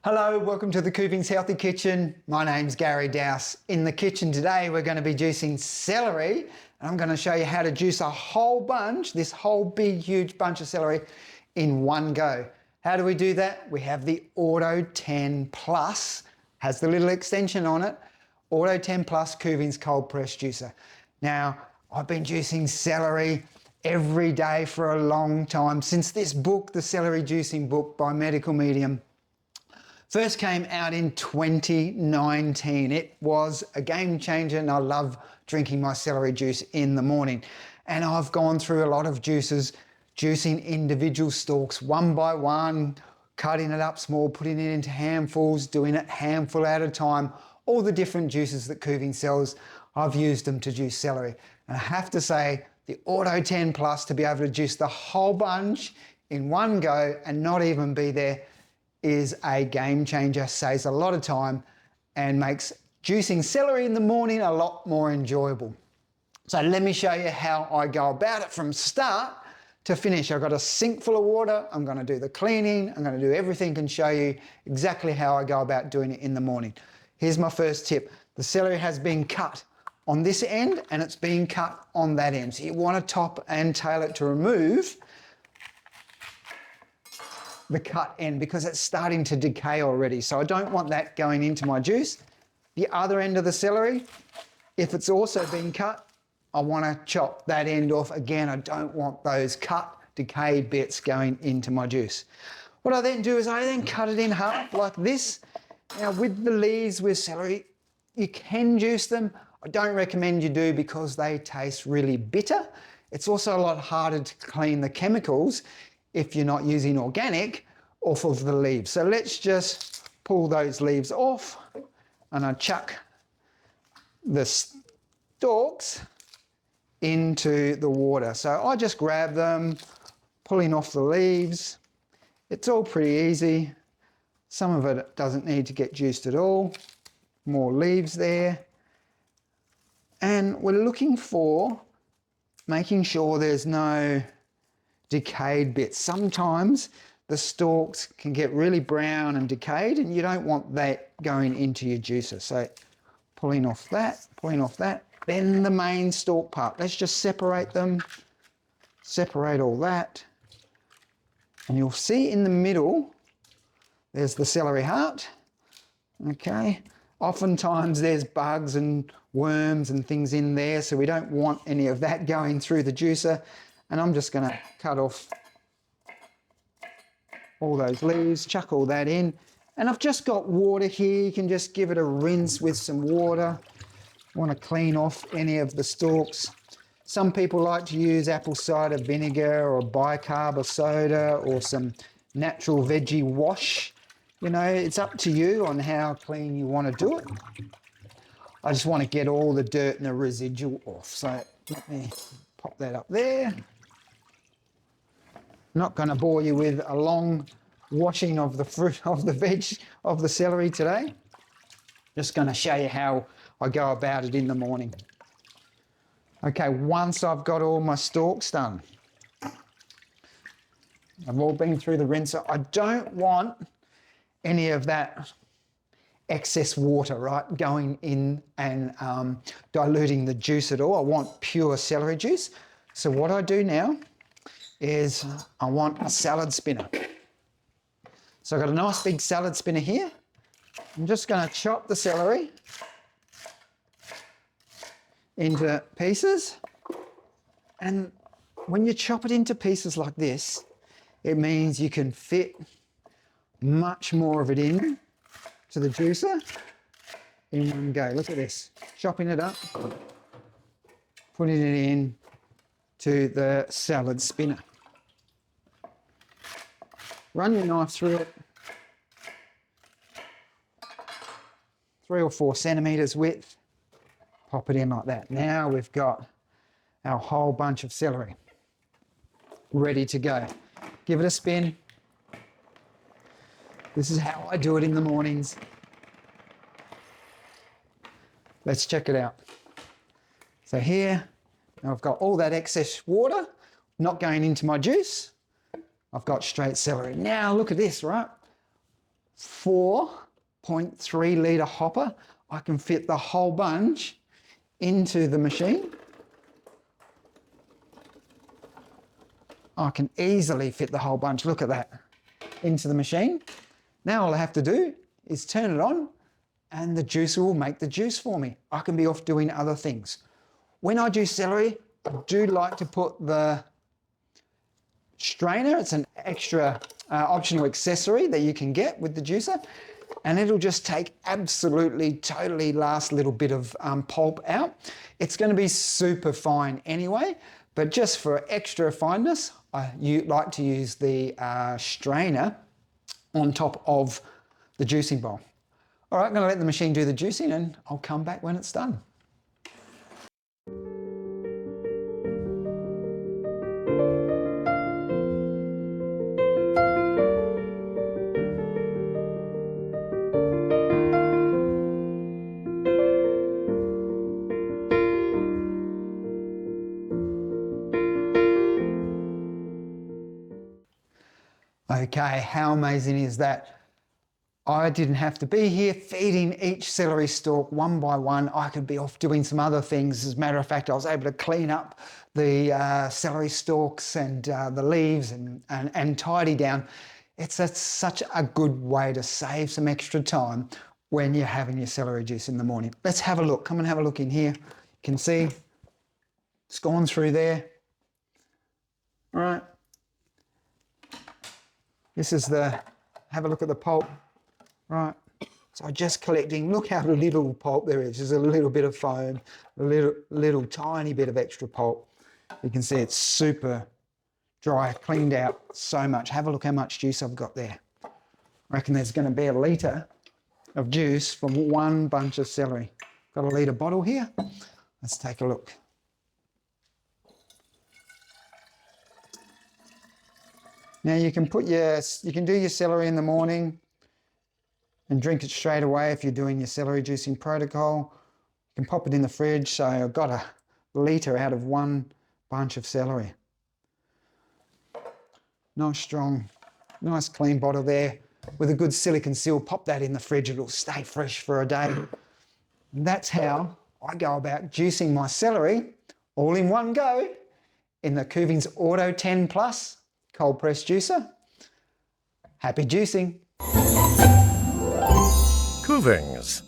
Hello, welcome to the Coopings Healthy Kitchen. My name's Gary Dowse. In the kitchen today, we're going to be juicing celery, and I'm going to show you how to juice a whole bunch, this whole big, huge bunch of celery in one go. How do we do that? We have the Auto 10 Plus, has the little extension on it, Auto 10 Plus Coopings Cold Press Juicer. Now, I've been juicing celery every day for a long time, since this book, the Celery Juicing Book by Medical Medium, first came out in 2019. It was a game changer, and I love drinking my celery juice in the morning. And I've gone through a lot of juices, juicing individual stalks one by one, cutting it up small, putting it into handfuls, doing it handful at a time. All the different juices that Coopings sells, I've used them to juice celery. And I have to say, the Auto 10 Plus, to be able to juice the whole bunch in one go and not even be there, is a game changer, saves a lot of time and makes juicing celery in the morning a lot more enjoyable. So let me show you how I go about it from start to finish. I've got a sink full of water, I'm going to do the cleaning, I'm going to do everything and show you exactly how I go about doing it in the morning. Here's my first tip. The celery has been cut on this end and it's been cut on that end. So you want to top and tail it to remove the cut end because it's starting to decay already. So I don't want that going into my juice. The other end of the celery, if it's also been cut, I want to chop that end off. Again, I don't want those cut, decayed bits going into my juice. What I then do is I then cut it in half like this. Now with the leaves with celery, you can juice them. I don't recommend you do because they taste really bitter. It's also a lot harder to clean the chemicals if you're not using organic off of the leaves. So let's just pull those leaves off and I chuck the stalks into the water. So I just grab them, pulling off the leaves. It's all pretty easy. Some of it doesn't need to get juiced at all. More leaves there. And we're looking for making sure there's no decayed bits. Sometimes the stalks can get really brown and decayed and you don't want that going into your juicer. So pulling off that, then the main stalk part. Let's just separate them, separate all that. And you'll see in the middle, there's the celery heart, okay? Oftentimes there's bugs and worms and things in there, so we don't want any of that going through the juicer. And I'm just gonna cut off all those leaves, chuck all that in. And I've just got water here. You can just give it a rinse with some water. Want to clean off any of the stalks. Some people like to use apple cider vinegar or bicarb or soda or some natural veggie wash. You know, it's up to you on how clean you want to do it. I just want to get all the dirt and the residual off. So let me pop that up there. Not going to bore you with a long washing of the fruit, of the veg, of the celery today. Just going to show you how I go about it in the morning. Okay, once I've got all my stalks done, I've all been through the rinser. I don't want any of that excess water, right, going in and diluting the juice at all. I want pure celery juice. So what I do now is I want a salad spinner. So I've got a nice big salad spinner here. I'm just going to chop the celery into pieces. And when you chop it into pieces like this, it means you can fit much more of it in to the juicer in one go. Look at this, chopping it up, putting it in to the salad spinner. Run your knife through it, 3 or 4 centimetres width, pop it in like that. Now we've got our whole bunch of celery ready to go. Give it a spin. This is how I do it in the mornings. Let's check it out. So here, now I've got all that excess water, not going into my juice. I've got straight celery. Now look at this, right? 4.3 litre hopper. I can fit the whole bunch into the machine. I can easily fit the whole bunch, look at that, into the machine. Now all I have to do is turn it on and the juicer will make the juice for me. I can be off doing other things. When I juice celery, I do like to put the strainer. It's an extra optional accessory that you can get with the juicer, and it'll just take absolutely, totally last little bit of pulp out. It's going to be super fine anyway, but just for extra fineness, I like to use the strainer on top of the juicing bowl. All right, I'm going to let the machine do the juicing and I'll come back when it's done. Okay, how amazing is that? I didn't have to be here feeding each celery stalk one by one. I could be off doing some other things. As a matter of fact, I was able to clean up the celery stalks and the leaves and tidy down. It's such a good way to save some extra time when you're having your celery juice in the morning. Let's have a look. Come and have a look in here. You can see it's gone through there. All right. This is have a look at the pulp, right? So just collecting, look how little pulp there is. There's a little bit of foam, a little tiny bit of extra pulp. You can see it's super dry, cleaned out so much. Have a look how much juice I've got there. I reckon there's going to be 1 litre of juice from one bunch of celery. Got a litre bottle here. Let's take a look. Now you can do your celery in the morning and drink it straight away if you're doing your celery juicing protocol. You can pop it in the fridge. So I've got 1 litre out of one bunch of celery. Nice strong, nice clean bottle there with a good silicone seal. Pop that in the fridge, it'll stay fresh for a day. And that's how I go about juicing my celery all in one go in the Kuvings Auto 10 Plus cold press juicer. Happy juicing. Kuvings.